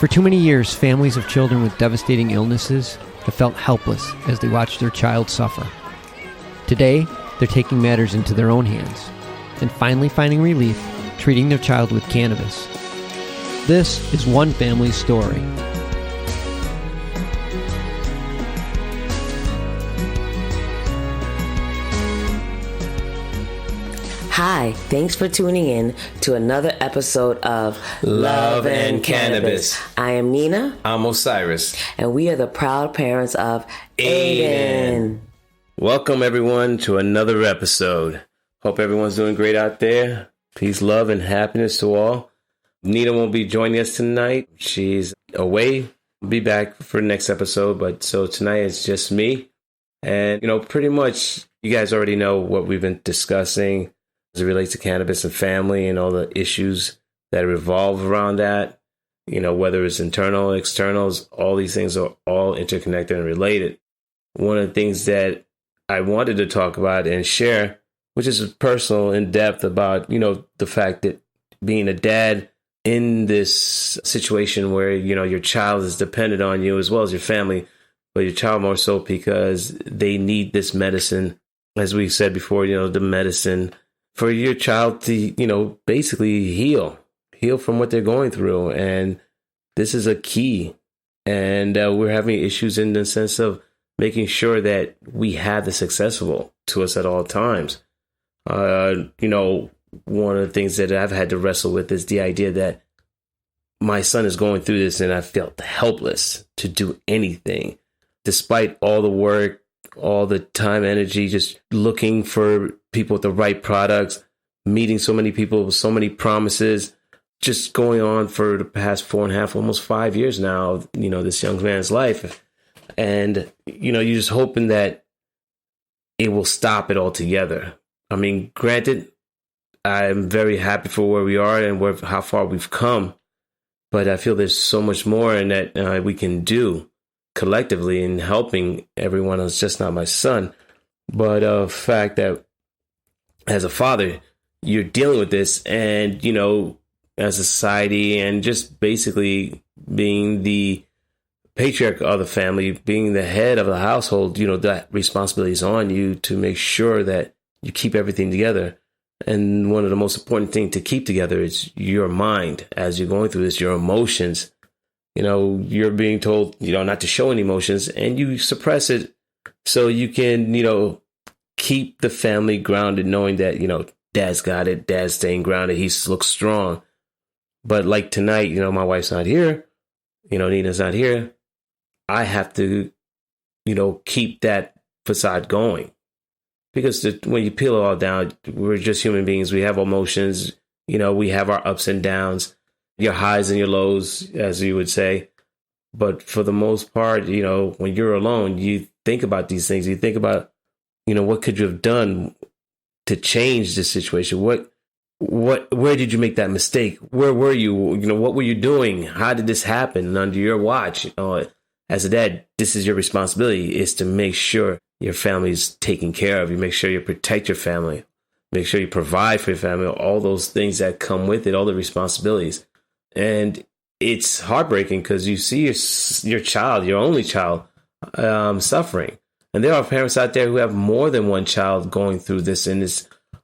For too many years, families of children with devastating illnesses have felt helpless as they watch their child suffer. Today, they're taking matters into their own hands and finally finding relief treating their child with cannabis. This is one family's story. Hi, thanks for tuning in to another episode of Love and Cannabis. I am Nina. I'm Osiris. And we are the proud parents of Aiden. Welcome everyone to another episode. Hope everyone's doing great out there. Peace, love, and happiness to all. Nina won't be joining us tonight. She's away. Be back for the next episode, but so tonight it's just me. And, pretty much you guys already know what we've been discussing as it relates to cannabis and family and all the issues that revolve around that, whether it's internal, externals, all these things are all interconnected and related. One of the things that I wanted to talk about and share, which is personal in depth about, the fact that being a dad in this situation where, your child is dependent on you as well as your family, but your child more so because they need this medicine. As we said before, the medicine for your child to, basically heal from what they're going through. And this is a key. And we're having issues in the sense of making sure that we have this accessible to us at all times. One of the things that I've had to wrestle with is the idea that my son is going through this and I felt helpless to do anything, despite all the work, all the time, energy, just looking for people with the right products, meeting so many people with so many promises, just going on for the past 4.5, almost 5 years now, this young man's life. And, you're just hoping that it will stop it altogether. I mean, granted, I'm very happy for where we are and how far we've come, but I feel there's so much more in that we can do collectively in helping everyone else, just not my son. But the fact that as a father, you're dealing with this and, as a society and just basically being the patriarch of the family, being the head of the household, that responsibility is on you to make sure that you keep everything together. And one of the most important things to keep together is your mind as you're going through this, your emotions. You're being told, not to show any emotions and you suppress it so you can, keep the family grounded, knowing that, dad's got it. Dad's staying grounded. He looks strong. But like tonight, my wife's not here. Nina's not here. I have to, keep that facade going because when you peel it all down, we're just human beings. We have emotions. We have our ups and downs. Your highs and your lows, as you would say. But for the most part, when you're alone, you think about these things. You think about, what could you have done to change this situation? Where did you make that mistake? Where were you? What were you doing? How did this happen under your watch? As a dad, this is your responsibility, is to make sure your family's taken care of. You make sure you protect your family. Make sure you provide for your family, all those things that come with it, all the responsibilities. And it's heartbreaking because you see your child, your only child, suffering. And there are parents out there who have more than one child going through this. And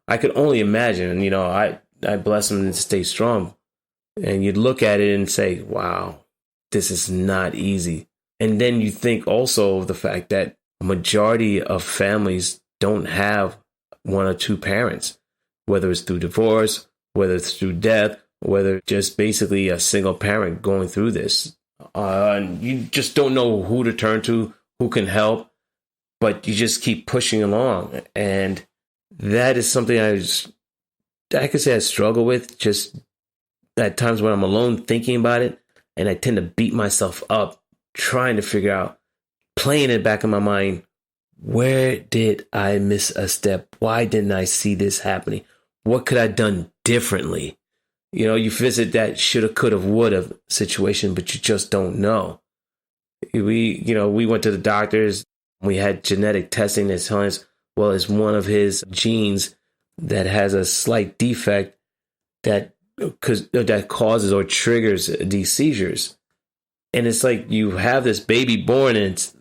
I could only imagine, I bless them to stay strong. And you'd look at it and say, wow, this is not easy. And then you think also of the fact that a majority of families don't have one or two parents, whether it's through divorce, whether it's through death, whether just basically a single parent going through this. And you just don't know who to turn to, who can help, but you just keep pushing along. And that is something I could say I struggle with just at times when I'm alone thinking about it. And I tend to beat myself up trying to figure out, playing it back in my mind, where did I miss a step? Why didn't I see this happening? What could I have done differently? You visit that shoulda, coulda, woulda situation, but you just don't know. We went to the doctors. We had genetic testing that's telling us, well, it's one of his genes that has a slight defect that causes or triggers these seizures. And it's like you have this baby born and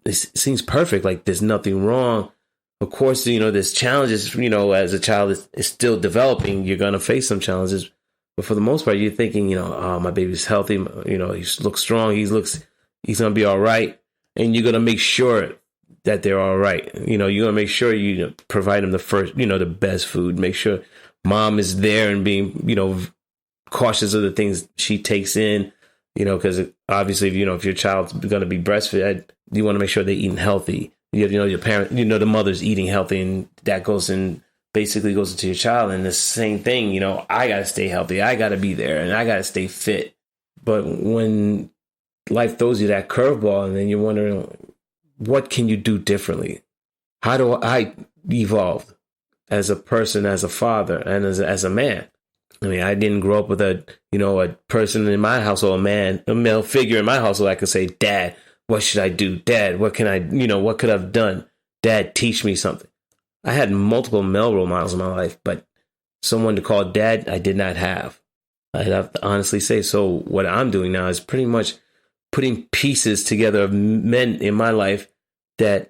it seems perfect. Like there's nothing wrong. Of course, there's challenges, as a child is still developing, you're going to face some challenges. But for the most part, you're thinking, oh, my baby's healthy. He looks strong. He's going to be all right. And you're going to make sure that they're all right. You're going to make sure you provide them the first, the best food. Make sure mom is there and being, cautious of the things she takes in, because obviously, if your child's going to be breastfed, you want to make sure they're eating healthy. Your parent, the mother's eating healthy, and that basically goes into your child. And the same thing, I got to stay healthy. I got to be there and I got to stay fit. But when life throws you that curveball and then you're wondering, what can you do differently? How do I evolve as a person, as a father, and as a man? I mean, I didn't grow up with a person in my household, a male figure in my household. I could say, Dad, what should I do? Dad, what can I, what could I have done? Dad, teach me something. I had multiple male role models in my life, but someone to call dad, I did not have. I'd have to honestly say. So what I'm doing now is pretty much putting pieces together of men in my life that,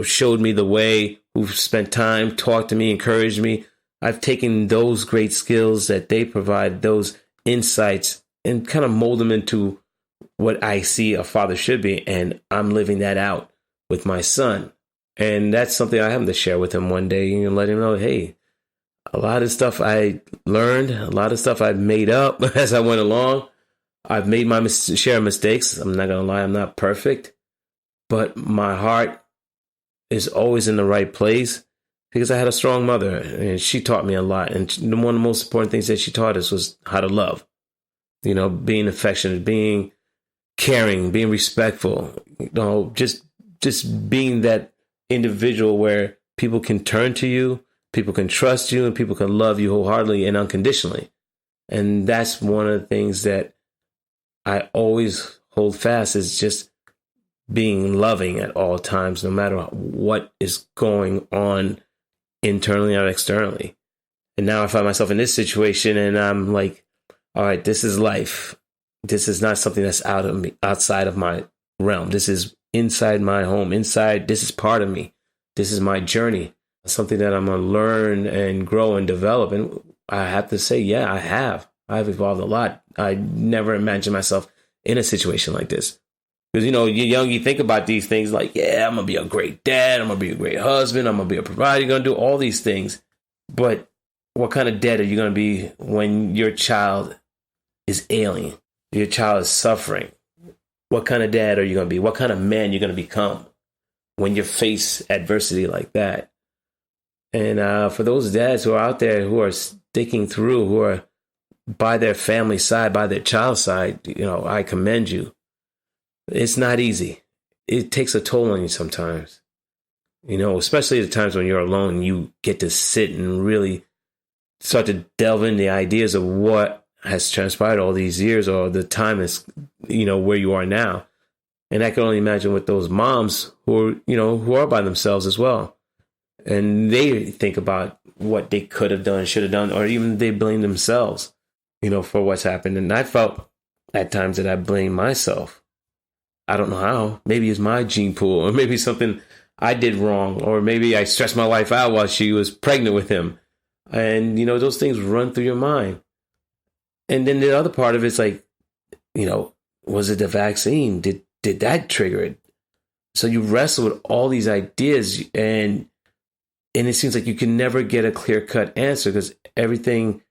showed me the way, who've spent time, talked to me, encouraged me. I've taken those great skills that they provide, those insights, and kind of mold them into what I see a father should be. And I'm living that out with my son. And that's something I have to share with him one day and let him know, hey, a lot of stuff I learned, a lot of stuff I've made up as I went along. I've made my share of mistakes. I'm not going to lie, I'm not perfect. But my heart is always in the right place because I had a strong mother and she taught me a lot. And one of the most important things that she taught us was how to love. Being affectionate, being caring, being respectful, just being that individual where people can turn to you, people can trust you, and people can love you wholeheartedly and unconditionally. And that's one of the things that I always hold fast is just being loving at all times, no matter what is going on internally or externally. And now I find myself in this situation and I'm like, all right, this is life. This is not something that's outside of my realm. This is inside my home, this is part of me. This is my journey, something that I'm going to learn and grow and develop. And I have to say, yeah, I've evolved a lot. I never imagined myself in a situation like this. Because, you're young, you think about these things like, yeah, I'm going to be a great dad. I'm going to be a great husband. I'm going to be a provider. You're going to do all these things. But what kind of dad are you going to be when your child is ailing? Your child is suffering. What kind of dad are you going to be? What kind of man you're going to become when you face adversity like that? And for those dads who are out there who are sticking through, who are by their family side, by their child's side, I commend you. It's not easy. It takes a toll on you sometimes, especially at the times when you're alone, you get to sit and really start to delve into the ideas of what has transpired all these years or the time is, where you are now. And I can only imagine with those moms who are by themselves as well. And they think about what they could have done, should have done, or even they blame themselves, for what's happened. And I felt at times that I blamed myself. I don't know how. Maybe it's my gene pool, or maybe something I did wrong, or maybe I stressed my wife out while she was pregnant with him. And, those things run through your mind. And then the other part of it's like, was it the vaccine? Did that trigger it? So you wrestle with all these ideas and it seems like you can never get a clear-cut answer because everything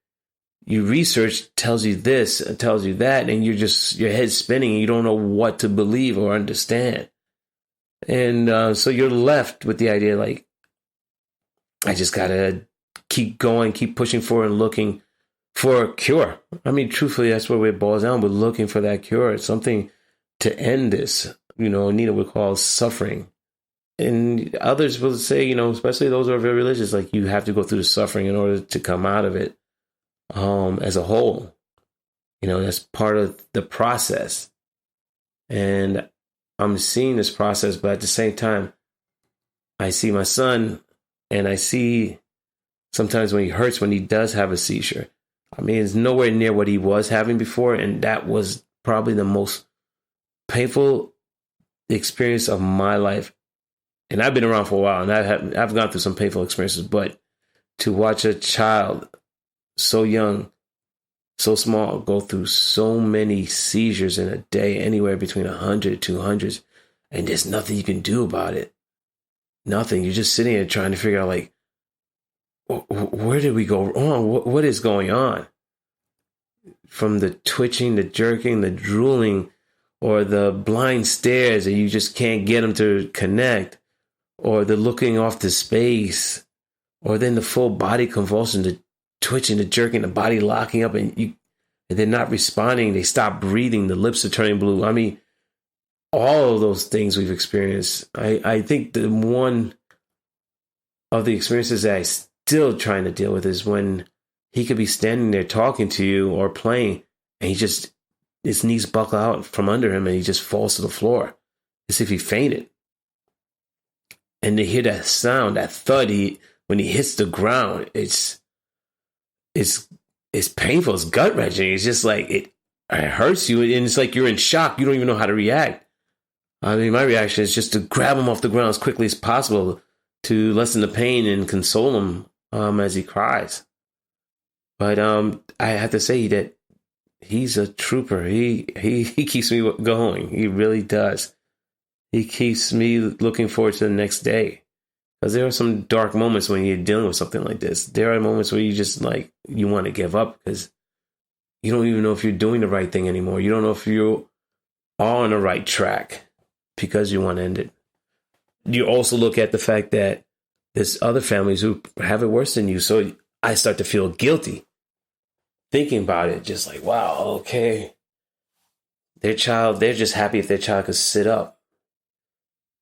you research tells you this, and tells you that, and your head's spinning and you don't know what to believe or understand. And so you're left with the idea like, I just got to keep going, keep pushing forward and looking for a cure. I mean, truthfully, that's what it boils down. We're looking for that cure. It's something to end this, Nina would call suffering. And others will say, especially those who are very religious, like you have to go through the suffering in order to come out of it as a whole. That's part of the process. And I'm seeing this process, but at the same time, I see my son and I see sometimes when he hurts, when he does have a seizure. I mean, it's nowhere near what he was having before. And that was probably the most painful experience of my life, and I've been around for a while, and I've gone through some painful experiences, but to watch a child so young, so small, go through so many seizures in a day, anywhere between 100 to 200, and there's nothing you can do about it. Nothing. You're just sitting there trying to figure out, like, where did we go wrong? What is going on? From the twitching, the jerking, the drooling, or the blind stares that you just can't get them to connect, or the looking off to space, or then the full body convulsion, the twitching, the jerking, the body locking up, and they're not responding. They stop breathing. The lips are turning blue. I mean, all of those things we've experienced. I think the one of the experiences that I still trying to deal with is when he could be standing there talking to you or playing, and his knees buckle out from under him and he just falls to the floor as if he fainted. And to hear that sound, that thud, when he hits the ground, it's painful. It's gut wrenching. It's just like it hurts you, and it's like you're in shock. You don't even know how to react. I mean, my reaction is just to grab him off the ground as quickly as possible to lessen the pain and console him as he cries. But I have to say that he's a trooper. He keeps me going. He really does. He keeps me looking forward to the next day. Because there are some dark moments when you're dealing with something like this. There are moments where you just you want to give up because you don't even know if you're doing the right thing anymore. You don't know if you are on the right track because you want to end it. You also look at the fact that there's other families who have it worse than you. So I start to feel guilty thinking about it. Just like, wow, okay. They're just happy if their child could sit up.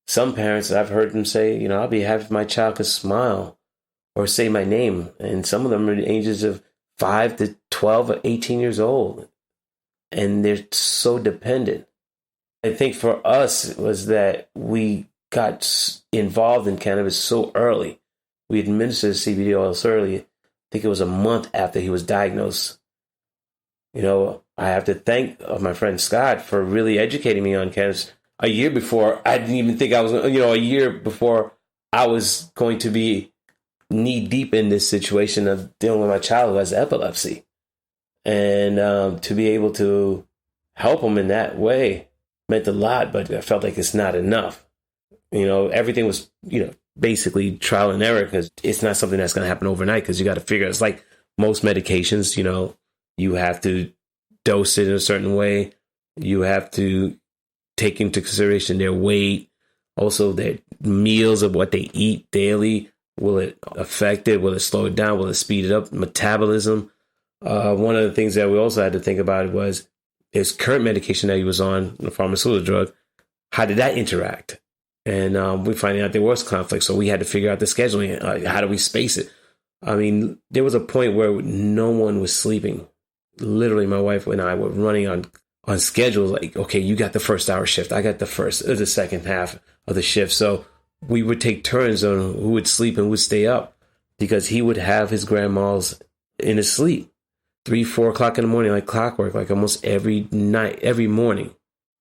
Some parents, I've heard them say, I'll be happy if my child could smile or say my name. And some of them are the ages of 5 to 12 or 18 years old. And they're so dependent. I think for us it was that we got involved in cannabis so early. We administered CBD oil so early. I think it was a month after he was diagnosed. I have to thank my friend Scott for really educating me on cannabis. A year before, I didn't even think I was, a year before I was going to be knee deep in this situation of dealing with my child who has epilepsy. And to be able to help him in that way meant a lot, but I felt like it's not enough. Everything was, basically trial and error because it's not something that's going to happen overnight because you got to figure it's like most medications, you have to dose it in a certain way. You have to take into consideration their weight, also their meals of what they eat daily. Will it affect it? Will it slow it down? Will it speed it up? Metabolism. One of the things that we also had to think about was his current medication that he was on, the pharmaceutical drug. How did that interact? And we finding out there was conflict. So we had to figure out the scheduling. How do we space it? I mean, there was a point where no one was sleeping. Literally, my wife and I were running on schedules. Like, okay, you got the first hour shift. I got the second half of the shift. So we would take turns on who would sleep and who would stay up because he would have his grand mal's in his sleep. 3, 4 o'clock in the morning, like clockwork, like almost every night, every morning,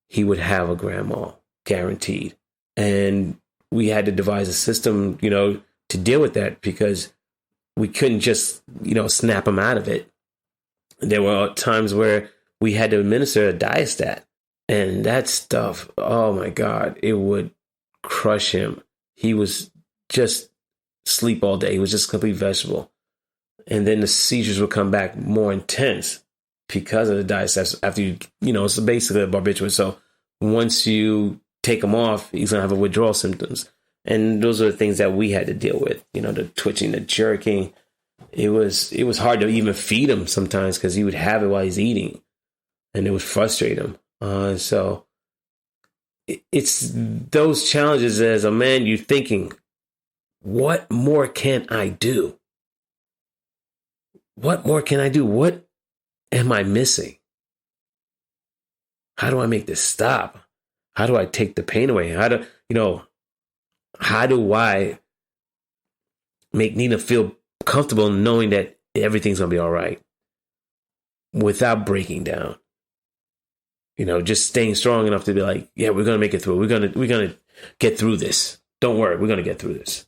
he would have a grand mal, guaranteed. And we had to devise a system, to deal with that because we couldn't just, snap him out of it. There were times where we had to administer a diastat, and that stuff, oh my God, it would crush him. He was just sleep all day. He was just a complete vegetable. And then the seizures would come back more intense because of the diastat after it's basically a barbiturate. So once you take him off, he's going to have a withdrawal symptoms. And those are the things that we had to deal with, the twitching, the jerking. It was hard to even feed him sometimes because he would have it while he's eating and it would frustrate him. So it's those challenges as a man, you're thinking, what more can I do? What more can I do? What am I missing? How do I make this stop? How do I take the pain away? How do I make Nina feel comfortable knowing that everything's going to be all right without breaking down? just staying strong enough to be like, yeah, we're going to make it through. We're going to get through this. Don't worry. We're going to get through this.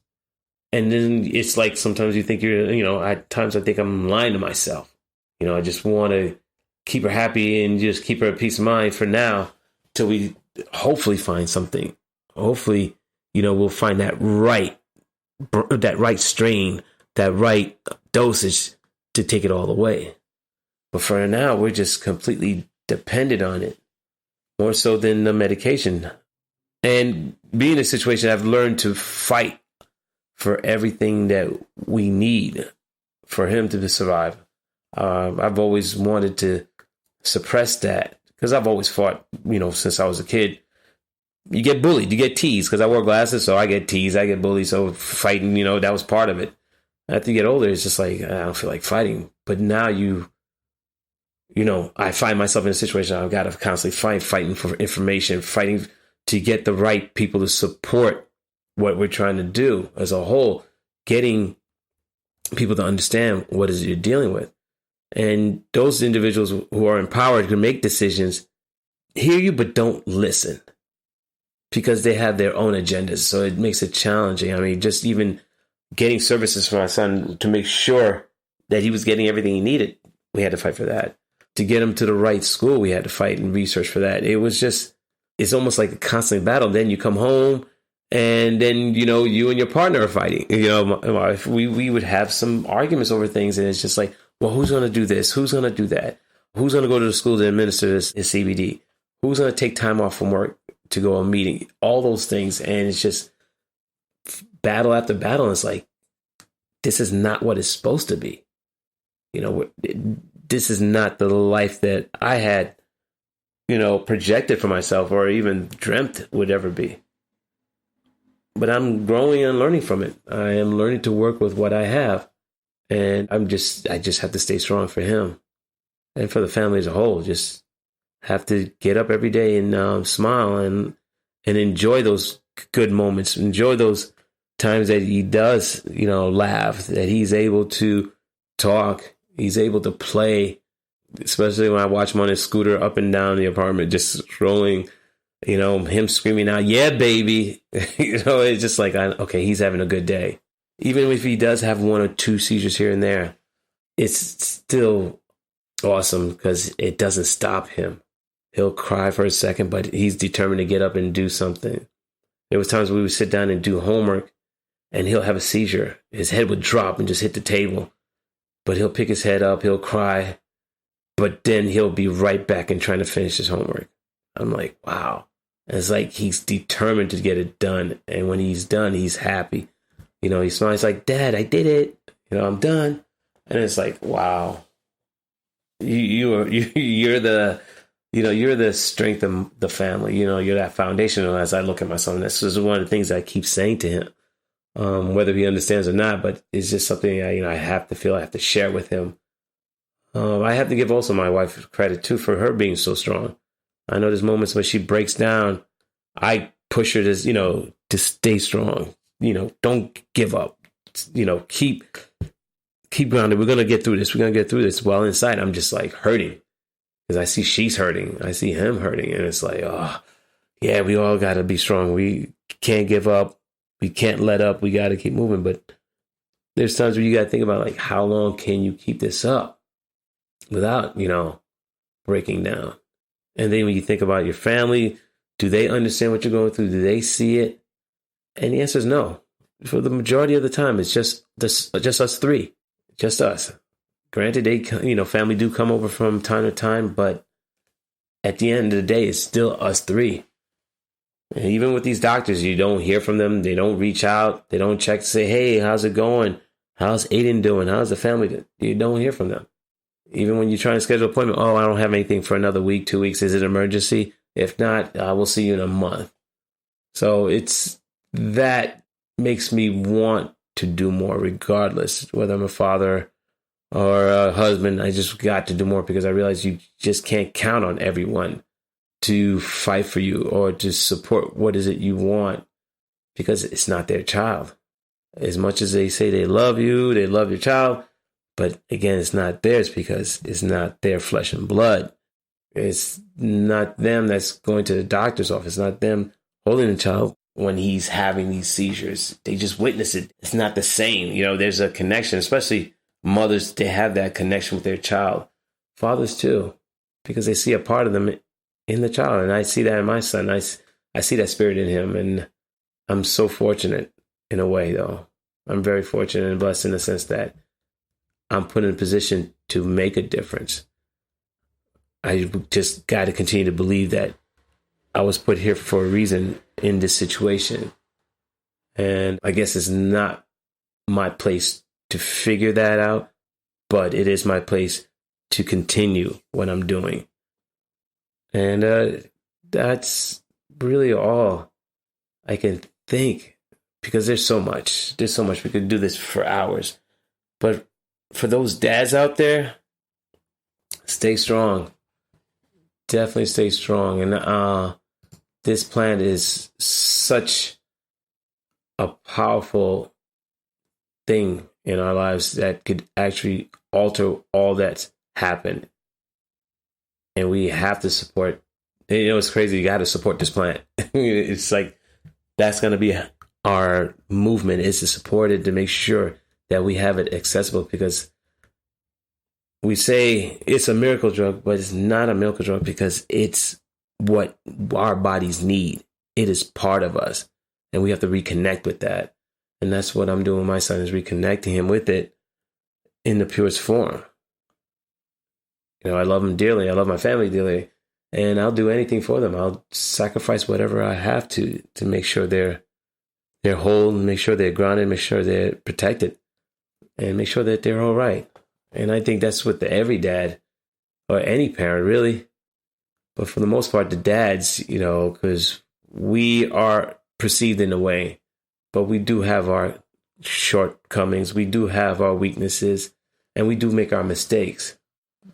And then it's like sometimes you think at times I think I'm lying to myself. I just want to keep her happy and just keep her at peace of mind for now till we hopefully find something. Hopefully, we'll find that right strain, that right dosage to take it all the way. But for now, we're just completely dependent on it, more so than the medication. And being in a situation, I've learned to fight for everything that we need for him to survive. I've always wanted to suppress that because I've always fought, since I was a kid. You get bullied, you get teased because I wore glasses, so I get teased, I get bullied. So fighting, that was part of it. After you get older, it's just like, I don't feel like fighting. But now I find myself in a situation I've got to constantly fighting for information, fighting to get the right people to support what we're trying to do as a whole, getting people to understand what it is you're dealing with. And those individuals who are empowered to make decisions hear you, but don't listen because they have their own agendas. So it makes it challenging. I mean, just even getting services for my son to make sure that he was getting everything he needed, we had to fight for that. To get him to the right school, we had to fight and research for that. It's almost like a constant battle. Then you come home and then, you and your partner are fighting. We would have some arguments over things, and it's just like, well, who's going to do this? Who's going to do that? Who's going to go to the school to administer this CBD? Who's going to take time off from work to go to a meeting? All those things. And it's just battle after battle. And it's like, this is not what it's supposed to be. This is not the life that I had, projected for myself or even dreamt would ever be. But I'm growing and learning from it. I am learning to work with what I have. And I just have to stay strong for him and for the family as a whole. Just have to get up every day and smile and enjoy those good moments. Enjoy those times that he does, laugh, that he's able to talk, he's able to play, especially when I watch him on his scooter up and down the apartment, just rolling, him screaming out, yeah, baby. It's just like, okay, he's having a good day. Even if he does have one or two seizures here and there, it's still awesome because it doesn't stop him. He'll cry for a second, but he's determined to get up and do something. There was times we would sit down and do homework and he'll have a seizure. His head would drop and just hit the table, but he'll pick his head up, he'll cry, but then he'll be right back and trying to finish his homework. I'm like, wow. And it's like he's determined to get it done. And when he's done, he's happy. He smiles like, Dad, I did it. I'm done. And it's like, wow, you're the strength of the family. You're that foundation. And as I look at my son, this is one of the things I keep saying to him, whether he understands or not, but it's just something I have to feel I have to share with him. I have to give also my wife credit too for her being so strong. I know there's moments when she breaks down. I push her to stay strong. Don't give up. Keep grounded. We're going to get through this. We're going to get through this. While inside, I'm just like hurting because I see she's hurting. I see him hurting. And it's like, oh, yeah, we all got to be strong. We can't give up. We can't let up. We got to keep moving. But there's times where you got to think about like, how long can you keep this up without, breaking down? And then when you think about your family, do they understand what you're going through? Do they see it? And the answer is no. For the majority of the time, it's just us three, just us. Granted, they family do come over from time to time, but at the end of the day, it's still us three. And even with these doctors, you don't hear from them. They don't reach out. They don't check to say, hey, how's it going? How's Aiden doing? How's the family doing? You don't hear from them. Even when you try to schedule an appointment, oh, I don't have anything for another week, 2 weeks. Is it an emergency? If not, we'll see you in a month. So that makes me want to do more regardless, whether I'm a father or a husband. I just got to do more because I realize you just can't count on everyone to fight for you or to support what is it you want because it's not their child. As much as they say they love you, they love your child, but again, it's not theirs because it's not their flesh and blood. It's not them that's going to the doctor's office. It's not them holding the child when he's having these seizures. They just witness it. It's not the same. There's a connection, especially mothers. They have that connection with their child. Fathers too, because they see a part of them in the child. And I see that in my son. I see that spirit in him. And I'm so fortunate in a way, though. I'm very fortunate and blessed in the sense that I'm put in a position to make a difference. I just got to continue to believe that I was put here for a reason in this situation. And I guess it's not my place to figure that out, but it is my place to continue what I'm doing. And that's really all I can think, because there's so much. There's so much. We could do this for hours. But for those dads out there, stay strong. Definitely stay strong. And this plant is such a powerful thing in our lives that could actually alter all that's happened. And we have to support. It's crazy. You got to support this plant. It's like that's going to be our movement, is to support it, to make sure that we have it accessible, because we say it's a miracle drug, but it's not a miracle drug because it's what our bodies need. It is part of us, and we have to reconnect with that. And that's what I'm doing with my son, is reconnecting him with it in the purest form. I love him dearly. I love my family dearly, and I'll do anything for them. I'll sacrifice whatever I have to make sure they're whole, make sure they're grounded, make sure they're protected, and make sure that they're all right. And I think that's with every dad or any parent, really. But for the most part, the dads, because we are perceived in a way, but we do have our shortcomings. We do have our weaknesses, and we do make our mistakes.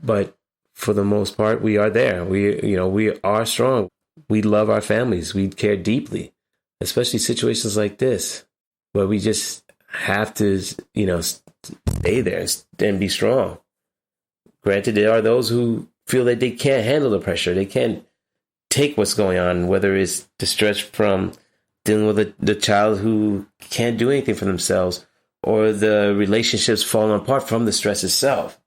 But for the most part, we are there. We are strong. We love our families. We care deeply, especially situations like this, where we just have to, stay there and be strong. Granted, there are those who feel that they can't handle the pressure. They can't take what's going on, whether it's the stress from dealing with the child who can't do anything for themselves, or the relationships falling apart from the stress itself.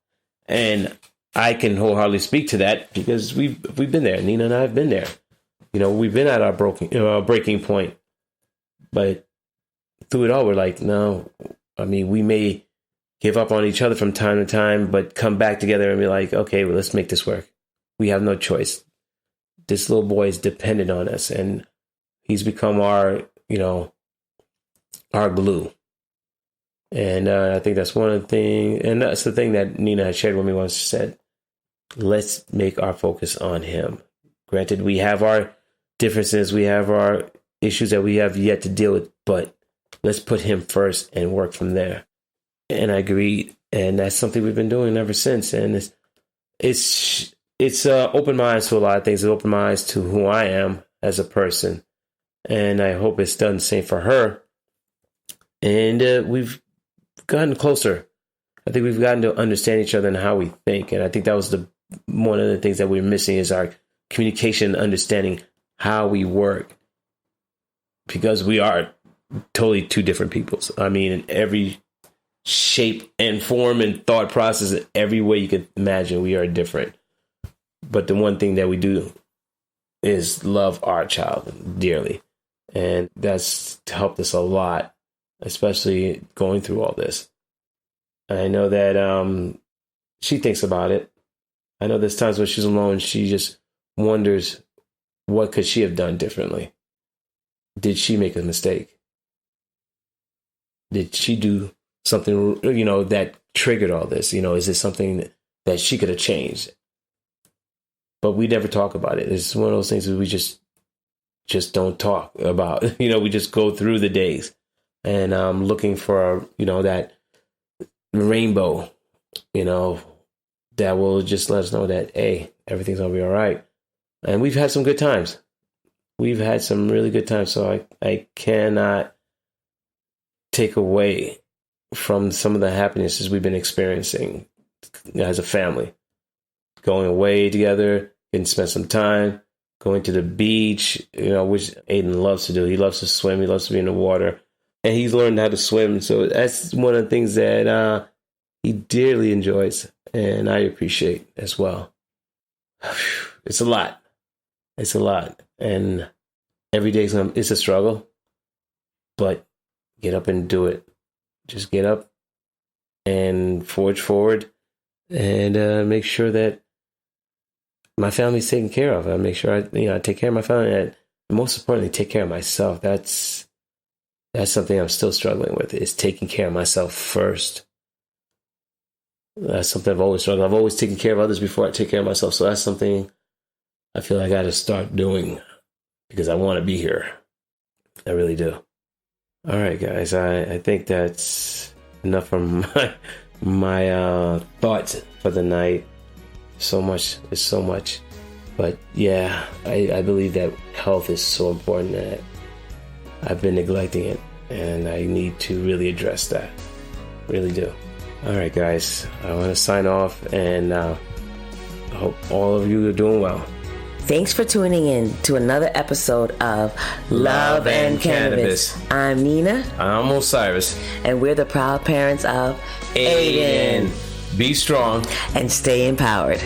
And I can wholeheartedly speak to that because we've been there. Nina and I have been there. We've been at our breaking point. But through it all, we're like, no. We may give up on each other from time to time, but come back together and be like, okay, well, let's make this work. We have no choice. This little boy is dependent on us, and he's become our glue. And I think that's one of the things, and that's the thing that Nina had shared with me once. She said, let's make our focus on him. Granted, we have our differences, we have our issues that we have yet to deal with, but let's put him first and work from there. And I agree, and that's something we've been doing ever since. And it's opened my eyes to a lot of things. It opened my eyes to who I am as a person, and I hope it's done the same for her. And we've gotten closer. I think we've gotten to understand each other and how we think, and I think that was one of the things that we're missing is our communication, understanding how we work, because we are totally two different peoples. In every shape and form and thought process, every way you could imagine, we are different. But the one thing that we do is love our child dearly. And that's helped us a lot, especially going through all this. I know that she thinks about it. I know there's times when she's alone, she just wonders, what could she have done differently? Did she make a mistake? Did she do something, that triggered all this? Is it something that she could have changed? But we never talk about it. It's one of those things that we just don't talk about. We just go through the days and looking for, that rainbow, that will just let us know that, hey, everything's going to be all right. And we've had some good times. We've had some really good times. So I cannot take away from some of the happinesses we've been experiencing as a family. Going away together, can spend some time going to the beach, which Aiden loves to do. He loves to swim. He loves to be in the water. And he's learned how to swim. So that's one of the things that he dearly enjoys. And I appreciate as well. It's a lot. It's a lot. And every day it's a struggle. But get up and do it. Just get up and forge forward and make sure that my family's taken care of. I make sure I take care of my family, and most importantly, take care of myself. That's something I'm still struggling with, is taking care of myself first. That's something I've always struggled. I've always taken care of others before I take care of myself. So that's something I feel I got to start doing because I want to be here. I really do. All right, guys. I think that's enough from my thoughts for the night. There's so much. But yeah, I believe that health is so important that I've been neglecting it, and I need to really address that. Really do. All right, guys, I want to sign off, and I hope all of you are doing well. Thanks for tuning in to another episode of Love and Cannabis. I'm Nina. I'm Osiris. And we're the proud parents of Aiden. Be strong and stay empowered.